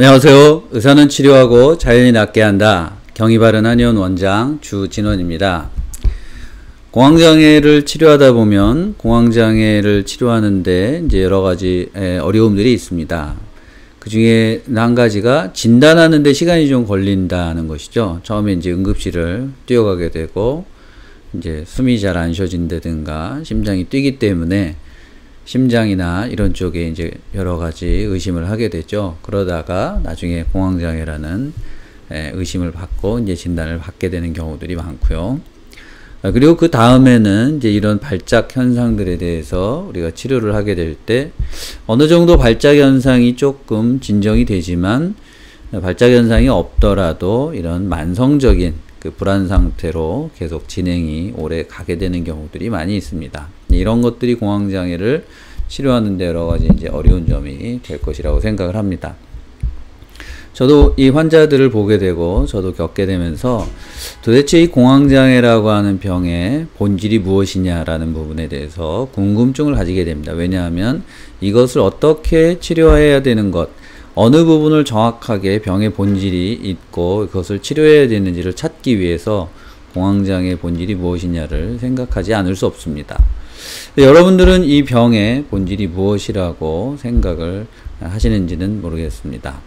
안녕하세요. 의사는 치료하고 자연이 낫게 한다. 경의바른 한의원 원장 주진원입니다. 공황장애를 치료하다 보면 공황장애를 치료하는데 이제 여러 가지 어려움들이 있습니다. 그 중에 한 가지가 진단하는데 시간이 좀 걸린다는 것이죠. 처음에 이제 응급실을 뛰어가게 되고 이제 숨이 잘 안 쉬어진다든가 심장이 뛰기 때문에 심장이나 이런 쪽에 이제 여러 가지 의심을 하게 되죠. 그러다가 나중에 공황장애라는 의심을 받고 이제 진단을 받게 되는 경우들이 많고요. 그리고 그 다음에는 이제 이런 발작 현상들에 대해서 우리가 치료를 하게 될 때 어느 정도 발작 현상이 조금 진정이 되지만 발작 현상이 없더라도 이런 만성적인 그 불안 상태로 계속 진행이 오래 가게 되는 경우들이 많이 있습니다. 이런 것들이 공황장애를 치료하는 데 여러 가지 이제 어려운 점이 될 것이라고 생각을 합니다. 저도 이 환자들을 보게 되고 저도 겪게 되면서 도대체 이 공황장애라고 하는 병의 본질이 무엇이냐라는 부분에 대해서 궁금증을 가지게 됩니다. 왜냐하면 이것을 어떻게 치료해야 되는 것, 어느 부분을 정확하게 병의 본질이 있고 그것을 치료해야 되는지를 찾기 위해서 공황장애의 본질이 무엇이냐를 생각하지 않을 수 없습니다. 여러분들은 이 병의 본질이 무엇이라고 생각을 하시는지는 모르겠습니다.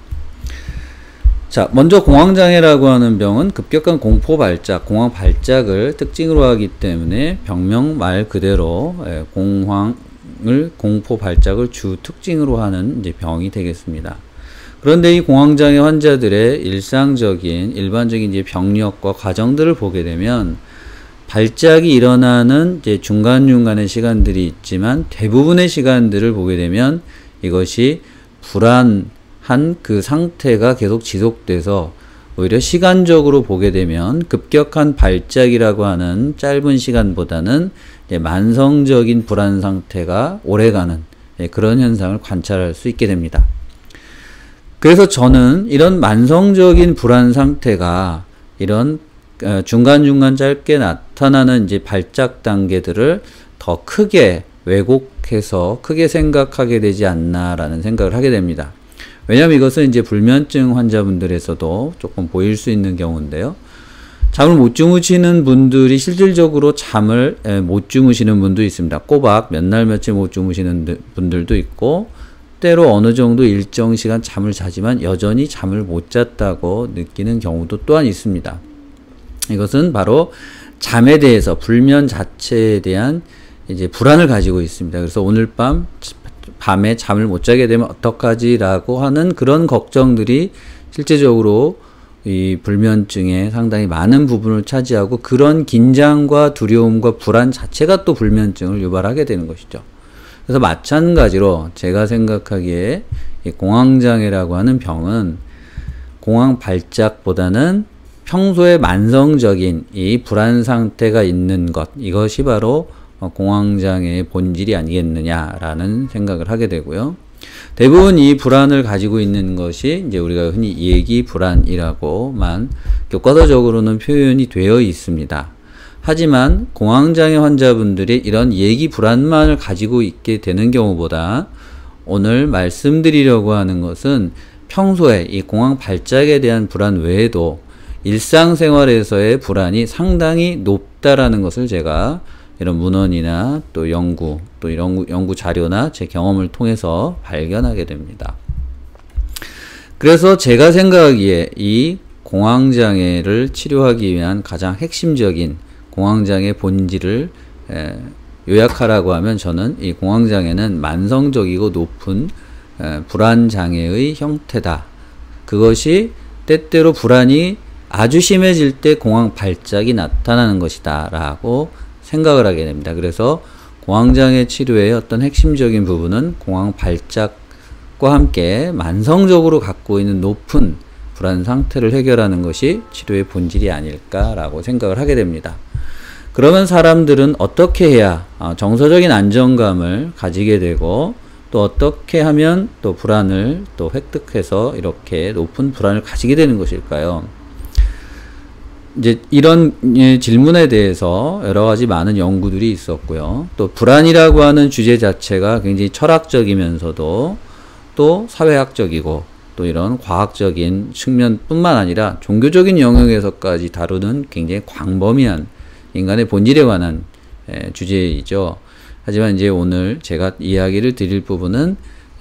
자, 먼저 공황장애라고 하는 병은 급격한 공포 발작, 공황 발작을 특징으로 하기 때문에 병명 말 그대로 공포 발작을 주 특징으로 하는 이제 병이 되겠습니다. 그런데 이 공황장애 환자들의 일반적인 이제 병력과 과정들을 보게 되면 발작이 일어나는 이제 중간중간의 시간들이 있지만 대부분의 시간들을 보게 되면 이것이 불안한 그 상태가 계속 지속돼서 오히려 시간적으로 보게 되면 급격한 발작이라고 하는 짧은 시간보다는 이제 만성적인 불안 상태가 오래가는 그런 현상을 관찰할 수 있게 됩니다. 그래서 저는 이런 만성적인 불안 상태가 이런 중간중간 짧게 나타나는 이제 발작 단계들을 더 크게 왜곡해서 크게 생각하게 되지 않나라는 생각을 하게 됩니다. 왜냐하면 이것은 이제 불면증 환자분들에서도 조금 보일 수 있는 경우인데요. 잠을 못 주무시는 분들이 실질적으로 잠을 못 주무시는 분도 있습니다. 꼬박 몇 날 며칠 못 주무시는 분들도 있고 때로 어느 정도 일정 시간 잠을 자지만 여전히 잠을 못 잤다고 느끼는 경우도 또한 있습니다. 이것은 바로 잠에 대해서 불면 자체에 대한 이제 불안을 가지고 있습니다. 그래서 오늘 밤에 잠을 못 자게 되면 어떡하지라고 하는 그런 걱정들이 실제적으로 이 불면증의 상당히 많은 부분을 차지하고 그런 긴장과 두려움과 불안 자체가 또 불면증을 유발하게 되는 것이죠. 그래서 마찬가지로 제가 생각하기에 이 공황장애라고 하는 병은 공황 발작보다는 평소에 만성적인 이 불안 상태가 있는 것, 이것이 바로 공황장애의 본질이 아니겠느냐라는 생각을 하게 되고요. 대부분 이 불안을 가지고 있는 것이 이제 우리가 흔히 예기 불안이라고만 교과서적으로는 표현이 되어 있습니다. 하지만 공황장애 환자분들이 이런 예기 불안만을 가지고 있게 되는 경우보다 오늘 말씀드리려고 하는 것은 평소에 이 공황 발작에 대한 불안 외에도 일상생활에서의 불안이 상당히 높다라는 것을 제가 이런 문헌이나 또 연구 자료나 제 경험을 통해서 발견하게 됩니다. 그래서 제가 생각하기에 이 공황장애를 치료하기 위한 가장 핵심적인 공황장애 본질을 요약하라고 하면 저는 이 공황장애는 만성적이고 높은 불안장애의 형태다. 그것이 때때로 불안이 아주 심해질 때 공황 발작이 나타나는 것이다 라고 생각을 하게 됩니다. 그래서 공황장애 치료의 어떤 핵심적인 부분은 공황 발작과 함께 만성적으로 갖고 있는 높은 불안 상태를 해결하는 것이 치료의 본질이 아닐까라고 생각을 하게 됩니다. 그러면 사람들은 어떻게 해야 정서적인 안정감을 가지게 되고 또 어떻게 하면 또 불안을 또 획득해서 이렇게 높은 불안을 가지게 되는 것일까요? 이제 이런 질문에 대해서 여러 가지 많은 연구들이 있었고요. 또 불안이라고 하는 주제 자체가 굉장히 철학적이면서도 또 사회학적이고 또 이런 과학적인 측면뿐만 아니라 종교적인 영역에서까지 다루는 굉장히 광범위한 인간의 본질에 관한 주제이죠. 하지만 이제 오늘 제가 이야기를 드릴 부분은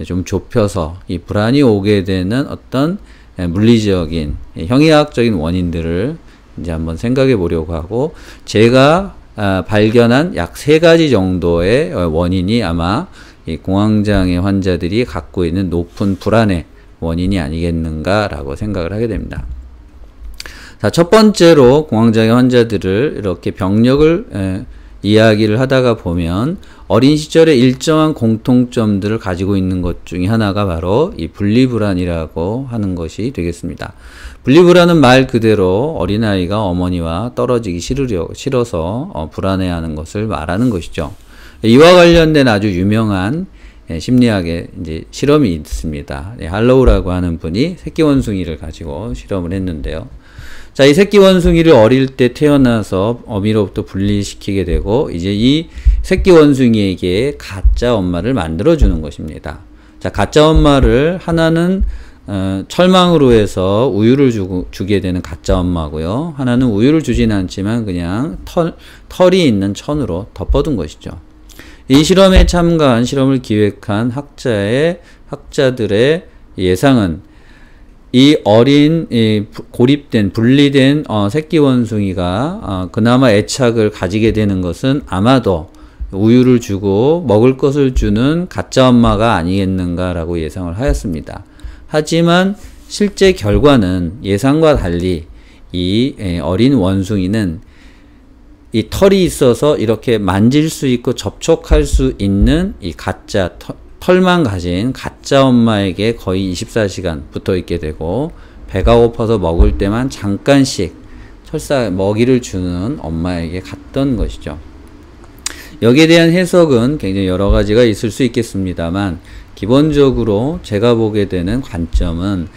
좀 좁혀서 이 불안이 오게 되는 어떤 물리적인 형이학적인 원인들을 이제 한번 생각해 보려고 하고, 제가 발견한 약 3가지 정도의 원인이 아마 이 공황장애 환자들이 갖고 있는 높은 불안의 원인이 아니겠는가라고 생각을 하게 됩니다. 자, 첫 번째로 공황장애 환자들을 이렇게 병력을 이야기를 하다가 보면 어린 시절에 일정한 공통점들을 가지고 있는 것 중에 하나가 바로 이 분리불안이라고 하는 것이 되겠습니다. 분리불안은 말 그대로 어린아이가 어머니와 떨어지기 싫어서 불안해하는 것을 말하는 것이죠. 이와 관련된 아주 유명한 심리학의 이제 실험이 있습니다. 할로우라고 하는 분이 새끼 원숭이를 가지고 실험을 했는데요. 자, 이 새끼 원숭이를 어릴 때 태어나서 어미로부터 분리시키게 되고, 이제 이 새끼 원숭이에게 가짜 엄마를 만들어주는 것입니다. 자, 가짜 엄마를 하나는 철망으로 해서 우유를 주게 되는 가짜 엄마고요. 하나는 우유를 주지는 않지만 그냥 털이 있는 천으로 덮어둔 것이죠. 이 실험에 참가한, 실험을 기획한 학자들의 예상은 이 어린, 고립된, 분리된 새끼 원숭이가 그나마 애착을 가지게 되는 것은 아마도 우유를 주고 먹을 것을 주는 가짜 엄마가 아니겠는가라고 예상을 하였습니다. 하지만 실제 결과는 예상과 달리 이 어린 원숭이는 이 털이 있어서 이렇게 만질 수 있고 접촉할 수 있는 이 가짜 털만 가진 가짜 엄마에게 거의 24시간 붙어 있게 되고, 배가 고파서 먹을 때만 잠깐씩 먹이를 주는 엄마에게 갔던 것이죠. 여기에 대한 해석은 굉장히 여러 가지가 있을 수 있겠습니다만, 기본적으로 제가 보게 되는 관점은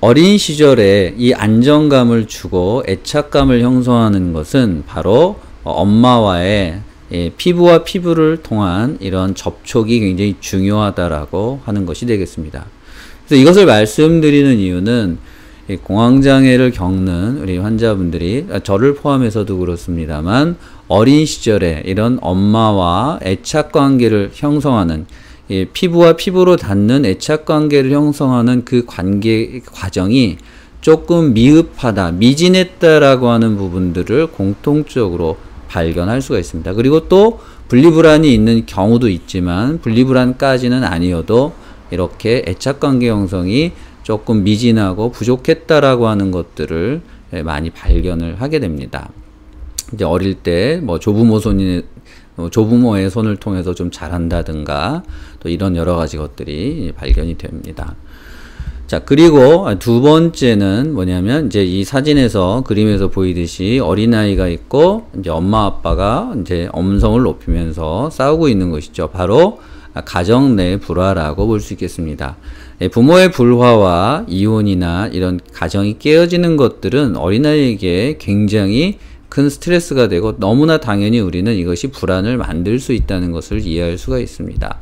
어린 시절에 이 안정감을 주고 애착감을 형성하는 것은 바로 엄마와의 피부와 피부를 통한 이런 접촉이 굉장히 중요하다라고 하는 것이 되겠습니다. 그래서 이것을 말씀드리는 이유는 공황장애를 겪는 우리 환자분들이, 저를 포함해서도 그렇습니다만, 어린 시절에 이런 엄마와 애착관계를 형성하는, 피부와 피부로 닿는 애착관계를 형성하는 그 관계 과정이 조금 미흡하다, 미진했다라고 하는 부분들을 공통적으로 발견할 수가 있습니다. 그리고 또 분리불안이 있는 경우도 있지만, 분리불안까지는 아니어도 이렇게 애착관계 형성이 조금 미진하고 부족했다라고 하는 것들을 많이 발견을 하게 됩니다. 이제 어릴 때 조부모의 손을 통해서 좀 자란다든가, 또 이런 여러 가지 것들이 발견이 됩니다. 자, 그리고 두 번째는 뭐냐면, 이제 이 사진에서, 그림에서 보이듯이 어린아이가 있고, 이제 엄마 아빠가 이제 음성을 높이면서 싸우고 있는 것이죠. 바로 가정 내 불화라고 볼 수 있겠습니다. 부모의 불화와 이혼이나 이런 가정이 깨어지는 것들은 어린아이에게 굉장히 큰 스트레스가 되고, 너무나 당연히 우리는 이것이 불안을 만들 수 있다는 것을 이해할 수가 있습니다.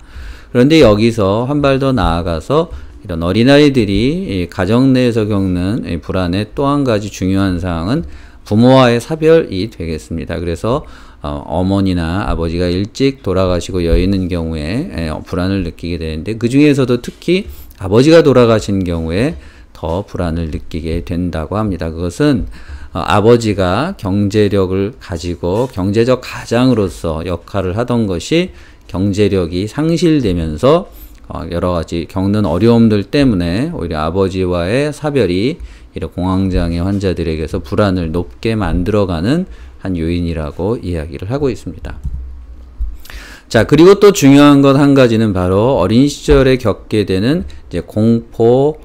그런데 여기서 한 발 더 나아가서 이런 어린아이들이 가정 내에서 겪는 불안의 또 한 가지 중요한 사항은 부모와의 사별이 되겠습니다. 그래서 어머니나 아버지가 일찍 돌아가시고 여유 있는 경우에 불안을 느끼게 되는데, 그 중에서도 특히 아버지가 돌아가신 경우에 더 불안을 느끼게 된다고 합니다. 그것은 아버지가 경제력을 가지고 경제적 가장으로서 역할을 하던 것이 경제력이 상실되면서 여러 가지 겪는 어려움들 때문에 오히려 아버지와의 사별이 이런 공황장애 환자들에게서 불안을 높게 만들어가는 한 요인이라고 이야기를 하고 있습니다. 자, 그리고 또 중요한 것 한 가지는 바로 어린 시절에 겪게 되는 이제 공포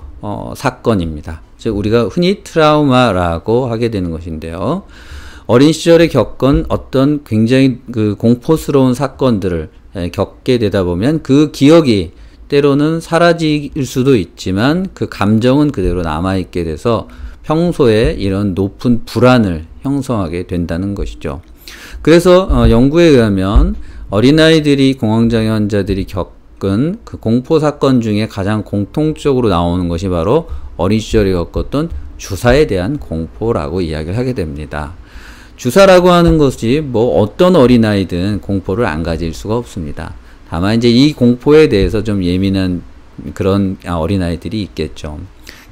사건입니다. 즉 우리가 흔히 트라우마라고 하게 되는 것인데요. 어린 시절에 겪은 어떤 굉장히 그 공포스러운 사건들을 겪게 되다 보면 그 기억이 때로는 사라질 수도 있지만 그 감정은 그대로 남아있게 돼서 평소에 이런 높은 불안을 형성하게 된다는 것이죠. 그래서 연구에 의하면 어린아이들이 공황장애 환자들이 겪은 그 공포 사건 중에 가장 공통적으로 나오는 것이 바로 어린 시절에 겪었던 주사에 대한 공포라고 이야기를 하게 됩니다. 주사라고 하는 것이 뭐 어떤 어린아이든 공포를 안 가질 수가 없습니다. 다만 이제 이 공포에 대해서 좀 예민한 그런 어린아이들이 있겠죠.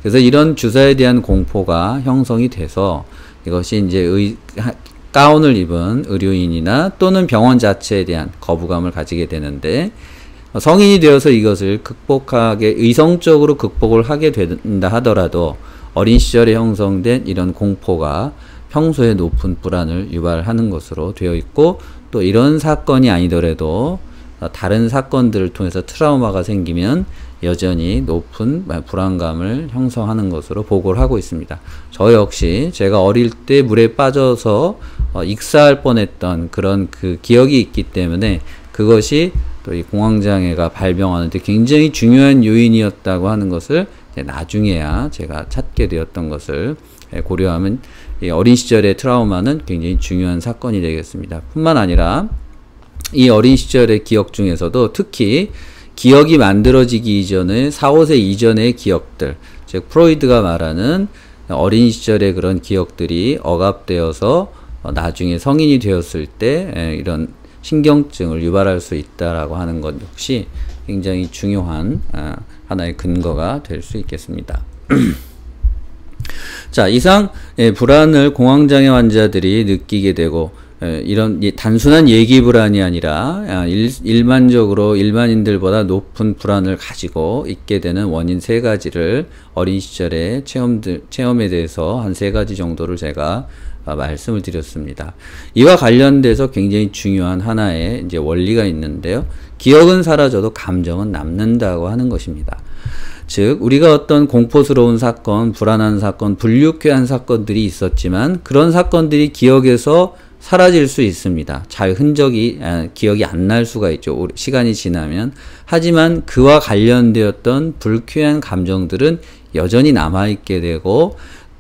그래서 이런 주사에 대한 공포가 형성이 돼서 이것이 이제 가운을 입은 의료인이나 또는 병원 자체에 대한 거부감을 가지게 되는데, 성인이 되어서 이것을 의성적으로 극복을 하게 된다 하더라도 어린 시절에 형성된 이런 공포가 평소에 높은 불안을 유발하는 것으로 되어 있고, 또 이런 사건이 아니더라도 다른 사건들을 통해서 트라우마가 생기면 여전히 높은 불안감을 형성하는 것으로 보고를 하고 있습니다. 저 역시 제가 어릴 때 물에 빠져서 익사할 뻔했던 그런 그 기억이 있기 때문에 그것이 또 이 공황장애가 발병하는데 굉장히 중요한 요인이었다고 하는 것을 나중에야 제가 찾게 되었던 것을 고려하면 이 어린 시절의 트라우마는 굉장히 중요한 사건이 되겠습니다. 뿐만 아니라 이 어린 시절의 기억 중에서도 특히 기억이 만들어지기 이전의 4, 5세 이전의 기억들, 즉 프로이드가 말하는 어린 시절의 그런 기억들이 억압되어서 나중에 성인이 되었을 때 이런 신경증을 유발할 수 있다라고 하는 것 역시 굉장히 중요한 하나의 근거가 될 수 있겠습니다. 자, 이상 불안을 공황장애 환자들이 느끼게 되고 이런 단순한 얘기 불안이 아니라 일반적으로 일반인들보다 높은 불안을 가지고 있게 되는 원인 3가지를 어린 시절의 체험에 대해서 한 3가지 정도를 제가 말씀을 드렸습니다. 이와 관련돼서 굉장히 중요한 하나의 이제 원리가 있는데요. 기억은 사라져도 감정은 남는다고 하는 것입니다. 즉, 우리가 어떤 공포스러운 사건, 불안한 사건, 불유쾌한 사건들이 있었지만 그런 사건들이 기억에서 사라질 수 있습니다. 기억이 안 날 수가 있죠. 시간이 지나면. 하지만 그와 관련되었던 불쾌한 감정들은 여전히 남아있게 되고,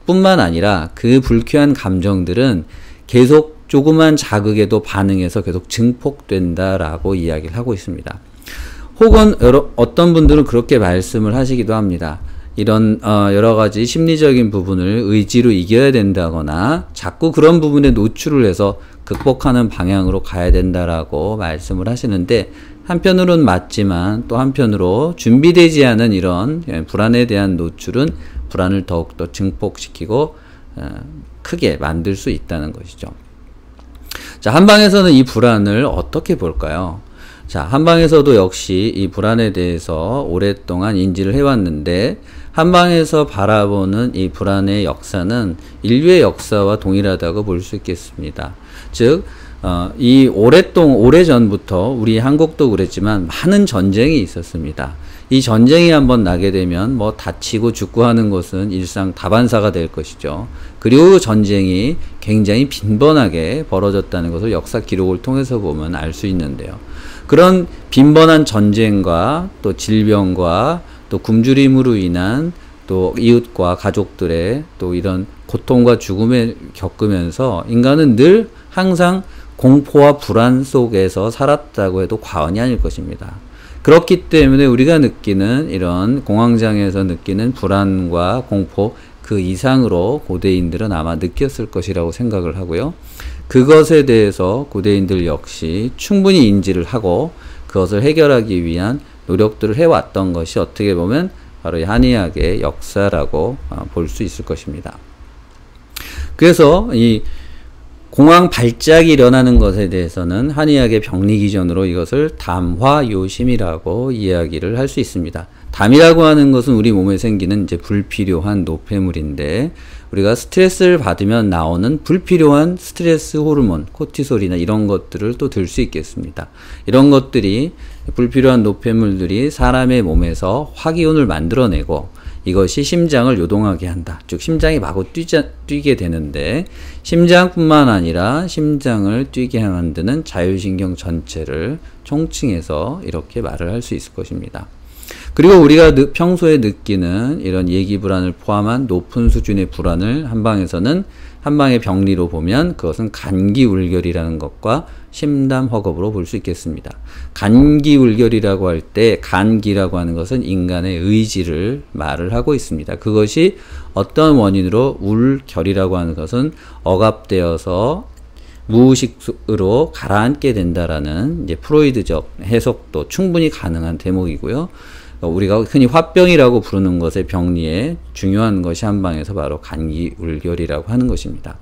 뿐만 아니라 그 불쾌한 감정들은 계속 조그만 자극에도 반응해서 계속 증폭된다라고 이야기를 하고 있습니다. 혹은 어떤 분들은 그렇게 말씀을 하시기도 합니다. 이런 여러 가지 심리적인 부분을 의지로 이겨야 된다거나 자꾸 그런 부분에 노출을 해서 극복하는 방향으로 가야 된다라고 말씀을 하시는데, 한편으로는 맞지만 또 한편으로 준비되지 않은 이런 불안에 대한 노출은 불안을 더욱더 증폭시키고 크게 만들 수 있다는 것이죠. 자, 한방에서는 이 불안을 어떻게 볼까요? 자, 한방에서도 역시 이 불안에 대해서 오랫동안 인지를 해왔는데, 한방에서 바라보는 이 불안의 역사는 인류의 역사와 동일하다고 볼 수 있겠습니다. 즉, 오래전부터 우리 한국도 그랬지만 많은 전쟁이 있었습니다. 이 전쟁이 한번 나게 되면 뭐 다치고 죽고 하는 것은 일상 다반사가 될 것이죠. 그리고 전쟁이 굉장히 빈번하게 벌어졌다는 것을 역사 기록을 통해서 보면 알 수 있는데요. 그런 빈번한 전쟁과 또 질병과 또 굶주림으로 인한 또 이웃과 가족들의 또 이런 고통과 죽음을 겪으면서 인간은 늘 항상 공포와 불안 속에서 살았다고 해도 과언이 아닐 것입니다. 그렇기 때문에 우리가 느끼는 이런 공황장애에서 느끼는 불안과 공포 그 이상으로 고대인들은 아마 느꼈을 것이라고 생각을 하고요. 그것에 대해서 고대인들 역시 충분히 인지를 하고 그것을 해결하기 위한 노력들을 해왔던 것이 어떻게 보면 바로 이 한의학의 역사라고 볼 수 있을 것입니다. 그래서 이 공황 발작이 일어나는 것에 대해서는 한의학의 병리 기전으로 이것을 담화요심이라고 이야기를 할 수 있습니다. 담이라고 하는 것은 우리 몸에 생기는 이제 불필요한 노폐물인데, 우리가 스트레스를 받으면 나오는 불필요한 스트레스 호르몬, 코티솔이나 이런 것들을 또 들 수 있겠습니다. 이런 것들이 불필요한 노폐물들이 사람의 몸에서 화기운을 만들어내고 이것이 심장을 요동하게 한다. 즉 심장이 마구 뛰게 되는데, 심장뿐만 아니라 심장을 뛰게 만드는 자율신경 전체를 총칭해서 이렇게 말을 할 수 있을 것입니다. 그리고 우리가 평소에 느끼는 이런 예기 불안을 포함한 높은 수준의 불안을 한방에서는 한방의 병리로 보면 그것은 간기울결이라는 것과 심담허겁으로 볼 수 있겠습니다. 간기울결이라고 할 때 간기라고 하는 것은 인간의 의지를 말을 하고 있습니다. 그것이 어떤 원인으로 울결이라고 하는 것은 억압되어서 무의식으로 가라앉게 된다라는 이제 프로이드적 해석도 충분히 가능한 대목이고요. 우리가 흔히 화병이라고 부르는 것의 병리에 중요한 것이 한방에서 바로 간기울결이라고 하는 것입니다.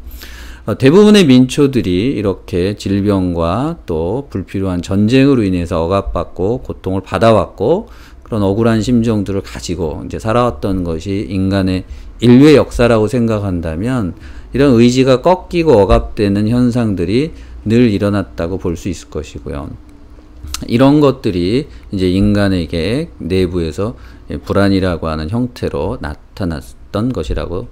대부분의 민초들이 이렇게 질병과 또 불필요한 전쟁으로 인해서 억압받고 고통을 받아왔고 그런 억울한 심정들을 가지고 이제 살아왔던 것이 인간의 인류의 역사라고 생각한다면 이런 의지가 꺾이고 억압되는 현상들이 늘 일어났다고 볼 수 있을 것이고요. 이런 것들이 이제 인간에게 내부에서 불안이라고 하는 형태로 나타났던 것이라고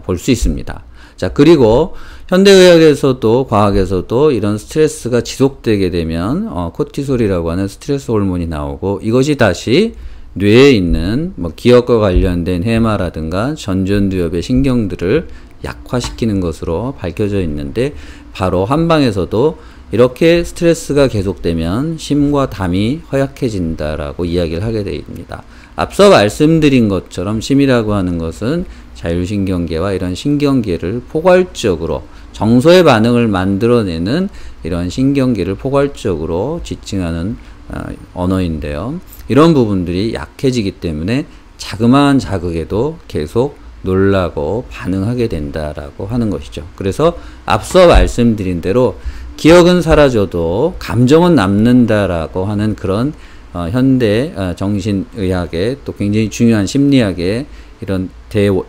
볼 수 있습니다. 자, 그리고 현대의학에서도 과학에서도 이런 스트레스가 지속되게 되면 코티솔이라고 하는 스트레스 호르몬이 나오고 이것이 다시 뇌에 있는 기억과 관련된 해마라든가 전전두엽의 신경들을 약화시키는 것으로 밝혀져 있는데 바로 한방에서도 이렇게 스트레스가 계속되면 심과 담이 허약해진다라고 이야기를 하게 됩니다. 앞서 말씀드린 것처럼 심이라고 하는 것은 자율신경계와 이런 신경계를 포괄적으로 정서의 반응을 만들어내는 이런 신경계를 포괄적으로 지칭하는 언어인데요. 이런 부분들이 약해지기 때문에 자그마한 자극에도 계속 놀라고 반응하게 된다라고 하는 것이죠. 그래서 앞서 말씀드린 대로 기억은 사라져도 감정은 남는다라고 하는 그런 현대 정신의학의 또 굉장히 중요한 심리학의 이런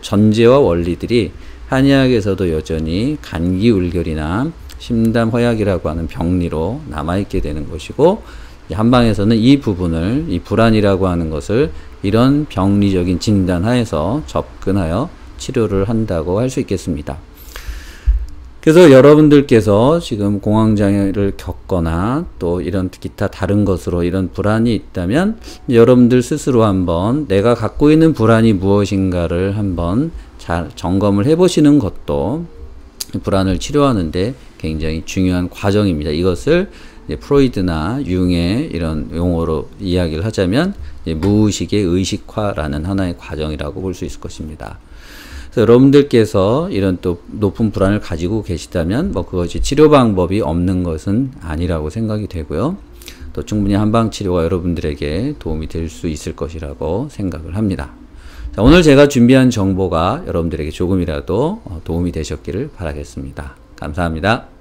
전제와 원리들이 한의학에서도 여전히 간기울결이나 심담허약이라고 하는 병리로 남아있게 되는 것이고 한방에서는 이 부분을 이 불안이라고 하는 것을 이런 병리적인 진단하에서 접근하여 치료를 한다고 할 수 있겠습니다. 그래서 여러분들께서 지금 공황장애를 겪거나 또 이런 기타 다른 것으로 이런 불안이 있다면 여러분들 스스로 한번 내가 갖고 있는 불안이 무엇인가를 한번 잘 점검을 해보시는 것도 불안을 치료하는데 굉장히 중요한 과정입니다. 이것을 이제 프로이드나 융의 이런 용어로 이야기를 하자면 무의식의 의식화라는 하나의 과정이라고 볼 수 있을 것입니다. 그래서 여러분들께서 이런 또 높은 불안을 가지고 계시다면 그것이 치료 방법이 없는 것은 아니라고 생각이 되고요. 또 충분히 한방 치료가 여러분들에게 도움이 될 수 있을 것이라고 생각을 합니다. 자, 오늘 제가 준비한 정보가 여러분들에게 조금이라도 도움이 되셨기를 바라겠습니다. 감사합니다.